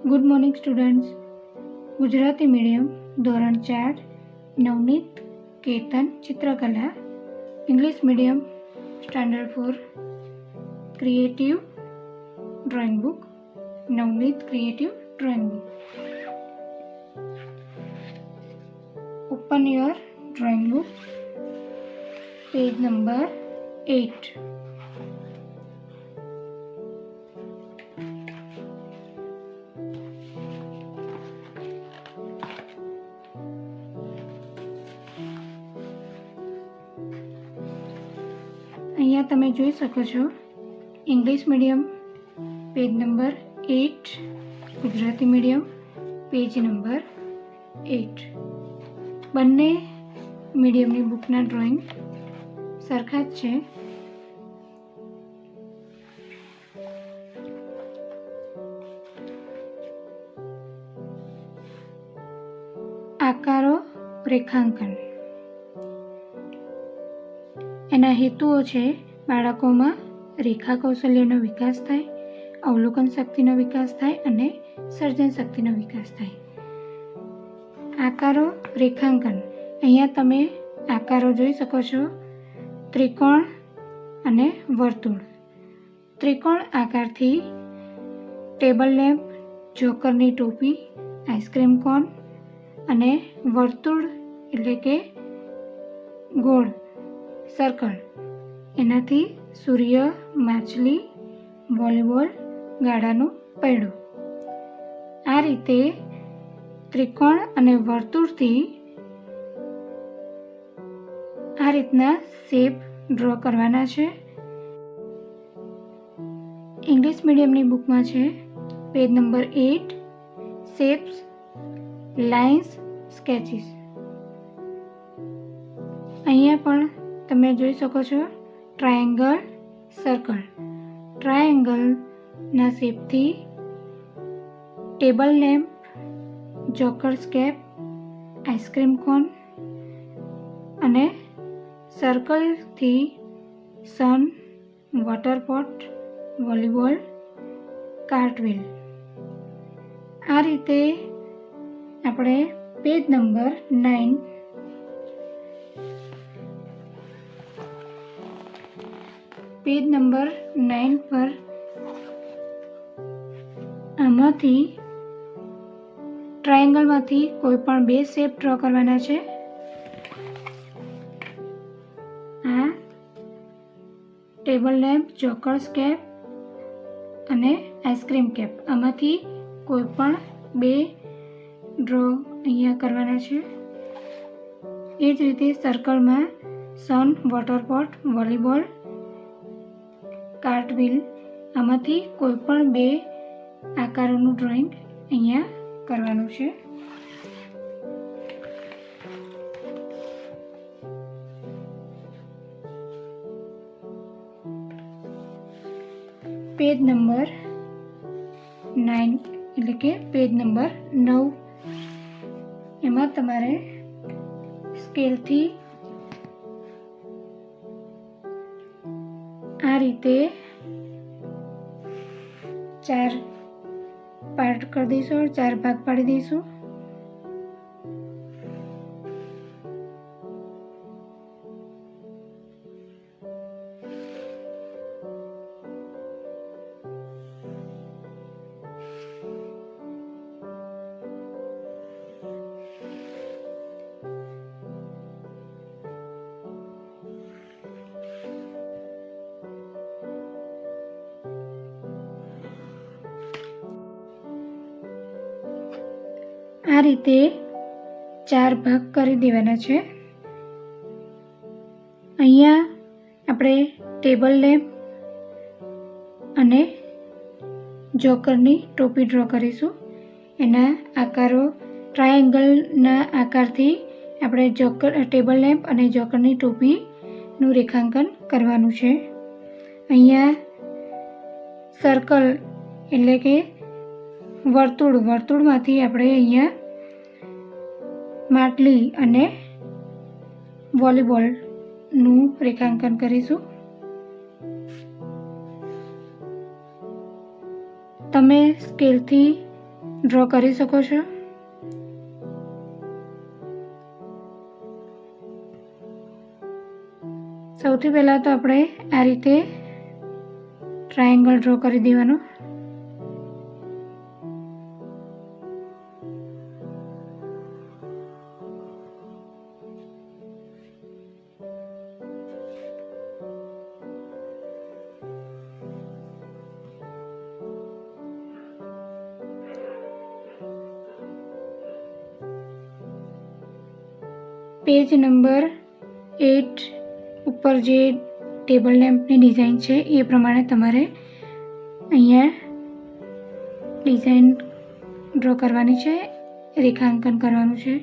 Good morning students. Gujarati medium ધોરણ 4 નવનીત કેતન ચિત્રકલા, English medium standard 4 creative drawing book, Navneet creative drawing book. Open your drawing book, page number 8. અહીંયા તમે જોઈ શકો છો English medium page number 8, Gujarati medium page number 8. બંને મીડિયમની બુકના drawing સરખા જ છે. આકારો રેખાંકન એના હેતુઓ છે બાળકોમાં રેખા કૌશલ્યનો વિકાસ થાય, અવલોકન શક્તિનો વિકાસ થાય અને સર્જન શક્તિનો વિકાસ થાય. આકારો રેખાંકન, અહીંયા તમે આકારો જોઈ શકો છો, ત્રિકોણ અને વર્તુળ. ત્રિકોણ આકારથી ટેબલ લેમ્પ, જોકરની ટોપી, આઈસ્ક્રીમ કોન, અને વર્તુળ એટલે કે ગોળ સર્કલ, એનાથી સૂર્ય, માછલી, વોલીબોલ, ગાડાનું પૈડું. આ રીતે ત્રિકોણ અને વર્તુળથી આ રીતના શેપ ડ્રો કરવાના છે. ઇંગ્લિશ મીડિયમની બુકમાં છે page number 8, shapes, lines, sketches. અહીંયા પણ તમે જોઈ શકો છો ટ્રાયેંગલ, સર્કલ. ટ્રાયેંગલના શેપથી table lamp, jokers cap, ice cream cone, અને સર્કલથી sun, water pot, volleyball, cartwheel. આ રીતે આપણે પેજ નંબર 9 પર આમાંથી ટ્રાયેંગલમાંથી કોઈ પણ બે શેપ ડ્રો કરવાના છે. આ ટેબલ લેમ્પ, જોકર્સ કેપ અને આઈસ્ક્રીમ કેપ, આમાંથી કોઈ પણ બે ડ્રો અહીંયા કરવાના છે. એ જ રીતે સર્કલમાં સન, વોટર પોટ, વોલીબોલ, કાર્ટવીલ, આમાંથી કોઈ પણ બે આકારોનું ડ્રોઈંગ અહીંયા કરવાનું છે. પેજ નંબર 9 એટલે કે પેજ નંબર 9, એમાં તમારે સ્કેલથી આ રીતે 4 પાર્ટ કરી દઈશું, 4 ભાગ પાડી દઈશું. આ રીતે 4 ભાગ કરી દેવાના છે. અહીંયા આપણે ટેબલ લેમ્પ અને જોકરની ટોપી ડ્રો કરીશું. એના આકારો ટ્રાયેંગલના આકારથી આપણે ટેબલ લેમ્પ અને જોકરની ટોપીનું રેખાંકન કરવાનું છે. અહીંયા સર્કલ એટલે કે વર્તુળમાંથી આપણે અહીંયા માટલી અને વોલીબોલનું રેખાંકન કરીશું. તમે સ્કેલથી ડ્રો કરી શકો છો. સૌથી પહેલાં તો આપણે આ રીતે ટ્રાયેંગલ ડ્રો કરી દેવાનો. પેજ નંબર 8 ઉપર જે ટેબલ લેમ્પની ડિઝાઇન છે એ પ્રમાણે તમારે અહીંયા ડિઝાઇન ડ્રો કરવાની છે, રેખાંકન કરવાનું છે.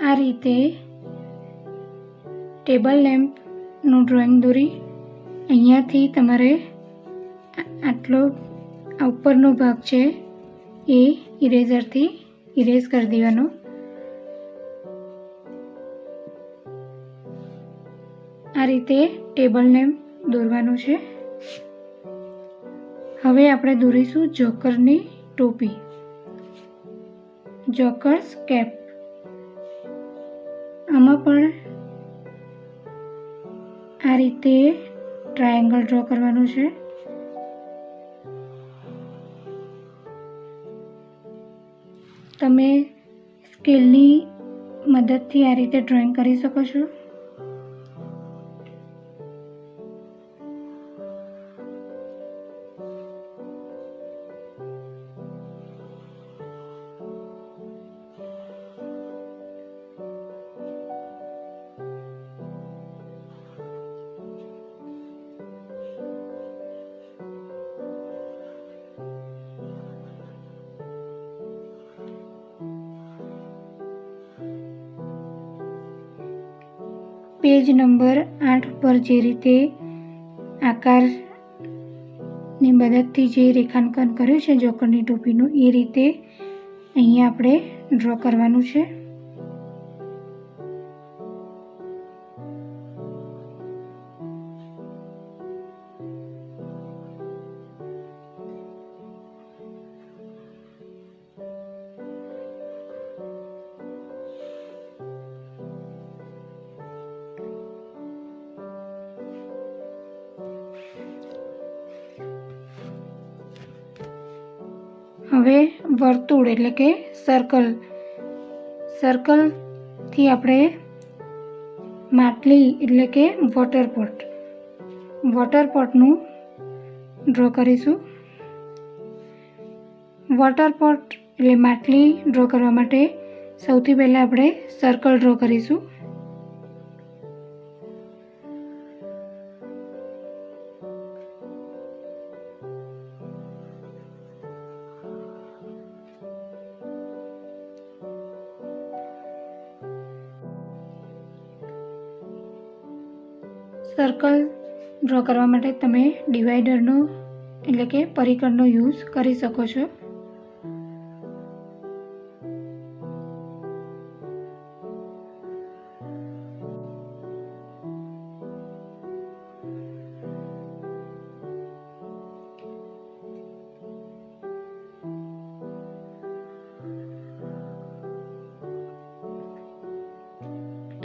આ રીતે ટેબલ લેમ્પનું ડ્રોઈંગ દોરી અહીંયાથી તમારે આટલો ઉપરનો ભાગ છે એ ઇરેઝરથી ઇરેઝ કરી દેવાનો. આ રીતે ટેબલ લેમ્પ દોરવાનું છે. હવે આપણે દોરીશું જોકરની ટોપી, જોકર્સ કેપ. આમાં પણ આ રીતે ટ્રાયેંગલ ડ્રો કરવાનું છે. તમે સ્કેલની મદદથી આ રીતે ડ્રોઈંગ કરી શકો છો. પેજ નંબર 8 પર જે રીતે આકારની મદદથી જે રેખાંકન કર્યું છે જોકરની ટોપીનું, એ રીતે અહીંયા આપણે ડ્રો કરવાનું છે. હવે વર્તુળ એટલે કે સર્કલથી આપણે માટલી એટલે કે વોટરપોટનું ડ્રો કરીશું. વોટરપોટ એટલે માટલી ડ્રો કરવા માટે સૌથી પહેલાં આપણે સર્કલ ડ્રો કરીશું. સર્કલ ડ્રો કરવા માટે તમે ડિવાઈડરનો એટલે કે પરિકરનો યુઝ કરી શકો છો.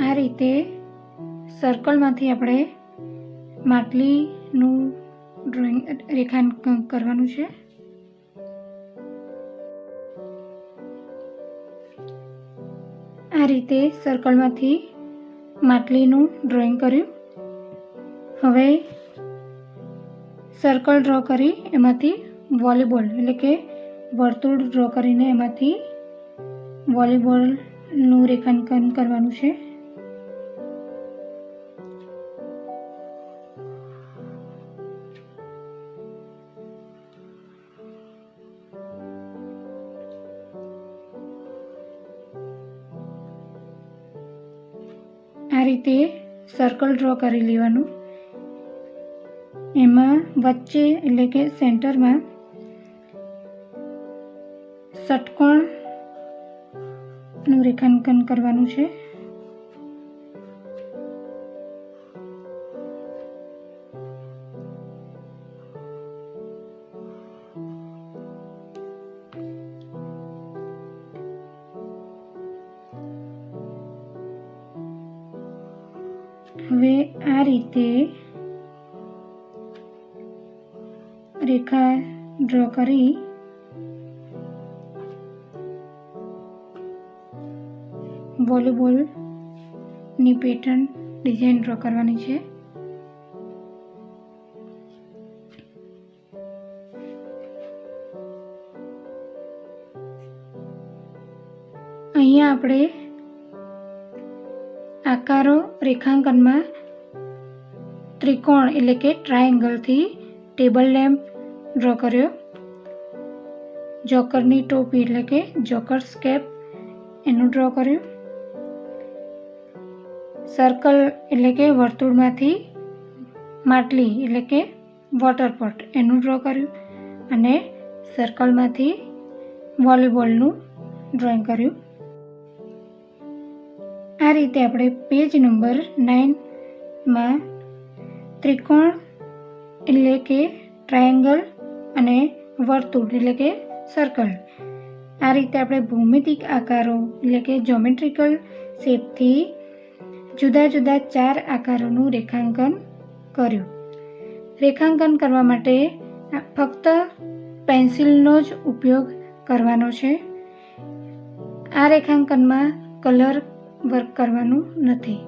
આ રીતે સર્કલમાંથી આપણે માટલીનું ડ્રોઈંગ રેખાંકન કરવાનું છે. આ રીતે સર્કલમાંથી માટલીનું ડ્રોઈંગ કર્યું. હવે સર્કલ ડ્રો કરી એમાંથી વોલીબોલ એટલે કે વર્તુળ ડ્રો કરીને એમાંથી વોલીબોલનું રેખાંકન કરવાનું છે. આ રીતે સર્કલ ડ્રો કરી લેવાનું. એમાં વચ્ચે એટલે કે સેન્ટરમાં ષટકોણનું રેખાંકન કરવાનું છે. હવે આ રીતે રેખા ડ્રો કરી વોલીબોલની પેટર્ન ડિઝાઇન ડ્રો કરવાની છે. અહીંયા આપણે આકારો રેખાંકનમાં ત્રિકોણ એટલે કે ટ્રાયેંગલથી ટેબલ લેમ્પ ડ્રો કર્યો. જોકરની ટોપી એટલે કે જોકર્સ કેપ એનું ડ્રો કર્યું. સર્કલ એટલે કે વર્તુળમાંથી માટલી એટલે કે વોટર પોટ એનું ડ્રો કર્યું અને સર્કલમાંથી વોલીબોલનું ડ્રોઈંગ કર્યું. આ રીતે આપણે પેજ નંબર 9માં ત્રિકોણ એટલે કે ટ્રાયેંગલ અને વર્તુળ એટલે કે સર્કલ આ રીતે આપણે ભૌમિતિક આકારો એટલે કે જ્યોમેટ્રિકલ શેપથી જુદા જુદા 4 આકારોનું રેખાંકન કર્યું. રેખાંકન કરવા માટે ફક્ત પેન્સિલનો જ ઉપયોગ કરવાનો છે. આ રેખાંકનમાં કલર વર્ક કરવાનું નથી.